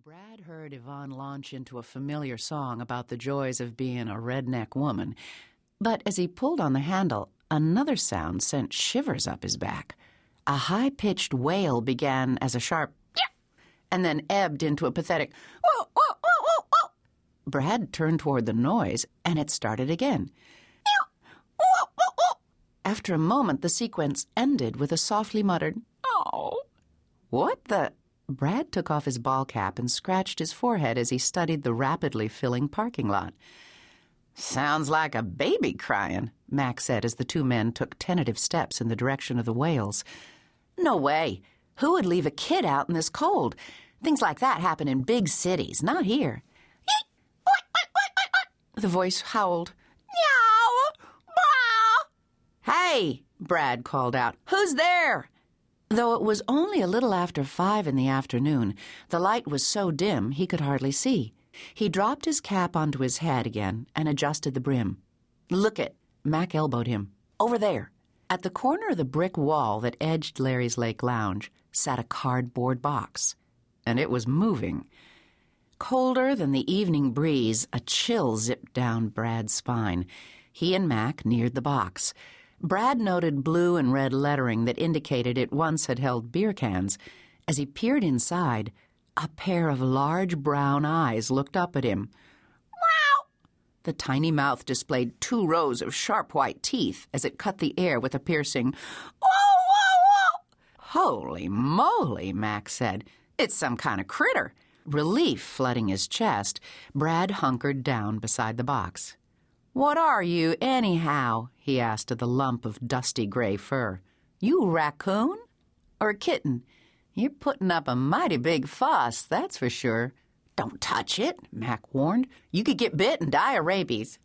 Brad heard Yvonne launch into a familiar song about the joys of being a redneck woman. But as he pulled on the handle, another sound sent shivers up his back. A high-pitched wail began as a sharp "yeah," and then ebbed into a pathetic "whoa, whoa, whoa, whoa, whoa." Brad turned toward the noise, and it started again. "Whoa, whoa, whoa." After a moment, the sequence ended with a softly muttered, "Oh." "What the—" Brad took off his ball cap and scratched his forehead as he studied the rapidly filling parking lot. "Sounds like a baby crying," Mac said as the two men took tentative steps in the direction of the wails. "No way. Who would leave a kid out in this cold? Things like that happen in big cities, not here." The voice howled. "Meow! Bah!" "Hey!" Brad called out. "Who's there?" Though it was only a little after 5 in the afternoon, the light was so dim he could hardly see. He dropped his cap onto his head again and adjusted the brim. "Look it," Mac elbowed him. "Over there." At the corner of the brick wall that edged Larry's Lake Lounge sat a cardboard box, and it was moving. Colder than the evening breeze, a chill zipped down Brad's spine. He and Mac neared the box. Brad noted blue and red lettering that indicated it once had held beer cans. As he peered inside, a pair of large brown eyes looked up at him. "Wow!" The tiny mouth displayed 2 rows of sharp white teeth as it cut the air with a piercing, "Whoa, whoa, whoa!" "Holy moly," Mac said. "It's some kind of critter." Relief flooding his chest, Brad hunkered down beside the box. "What are you, anyhow?" he asked of the lump of dusty gray fur. "You a raccoon? Or a kitten? You're putting up a mighty big fuss, that's for sure." "Don't touch it," Mac warned. "You could get bit and die of rabies."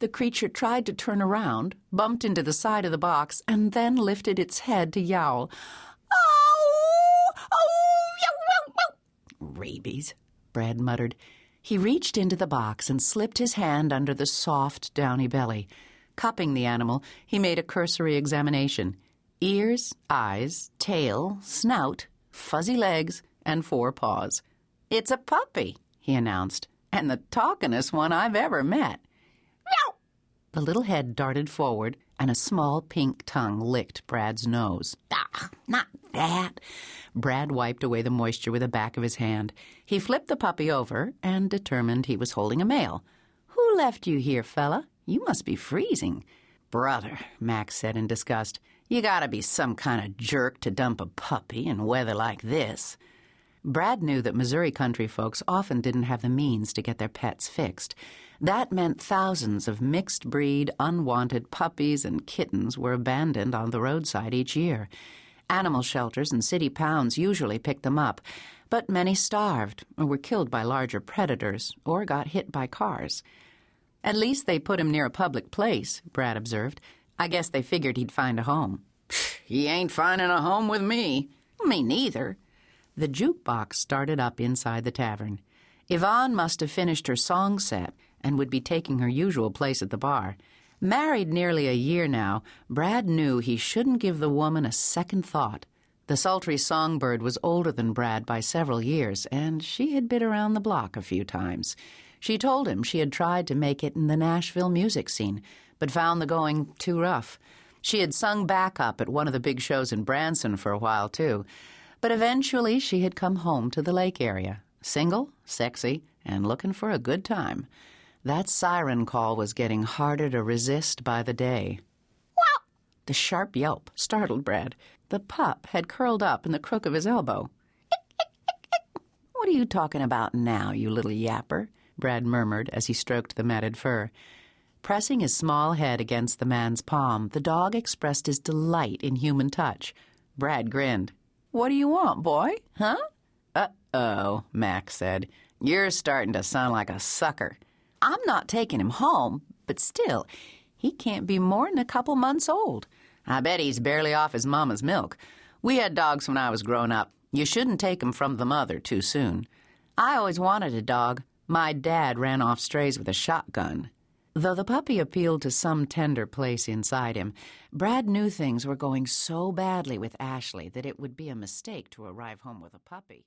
The creature tried to turn around, bumped into the side of the box, and then lifted its head to yowl. "Oh! Oh! Yow, yow, yow." "Rabies," Brad muttered. He reached into the box and slipped his hand under the soft, downy belly. Cupping the animal, he made a cursory examination. Ears, eyes, tail, snout, fuzzy legs, and 4 paws. "It's a puppy," he announced, "and the talkingest one I've ever met." "Meow!" The little head darted forward, and a small pink tongue licked Brad's nose. "Ah, not that." Brad wiped away the moisture with the back of his hand. He flipped the puppy over and determined he was holding a male. "Who left you here, fella? You must be freezing." "Brother," Max said in disgust, "you gotta be some kind of jerk to dump a puppy in weather like this." Brad knew that Missouri country folks often didn't have the means to get their pets fixed. That meant thousands of mixed-breed, unwanted puppies and kittens were abandoned on the roadside each year. Animal shelters and city pounds usually picked them up, but many starved or were killed by larger predators or got hit by cars. "At least they put him near a public place," Brad observed. "I guess they figured he'd find a home." "He ain't finding a home with me." "Me neither." The jukebox started up inside the tavern. Yvonne must have finished her song set and would be taking her usual place at the bar. Married nearly a year now, Brad knew he shouldn't give the woman a second thought. The sultry songbird was older than Brad by several years, and she had been around the block a few times. She told him she had tried to make it in the Nashville music scene, but found the going too rough. She had sung backup at one of the big shows in Branson for a while, too. But eventually she had come home to the lake area, single, sexy, and looking for a good time. That siren call was getting harder to resist by the day. "Wow!" The sharp yelp startled Brad. The pup had curled up in the crook of his elbow. "What are you talking about now, you little yapper?" Brad murmured as he stroked the matted fur. Pressing his small head against the man's palm, the dog expressed his delight in human touch. Brad grinned. "What do you want, boy? Huh?" "Uh-oh," Max said. "You're starting to sound like a sucker." "I'm not taking him home, but still, he can't be more than a couple months old. I bet he's barely off his mama's milk. We had dogs when I was growing up. You shouldn't take 'em from the mother too soon. I always wanted a dog. My dad ran off strays with a shotgun." Though the puppy appealed to some tender place inside him, Brad knew things were going so badly with Ashley that it would be a mistake to arrive home with a puppy.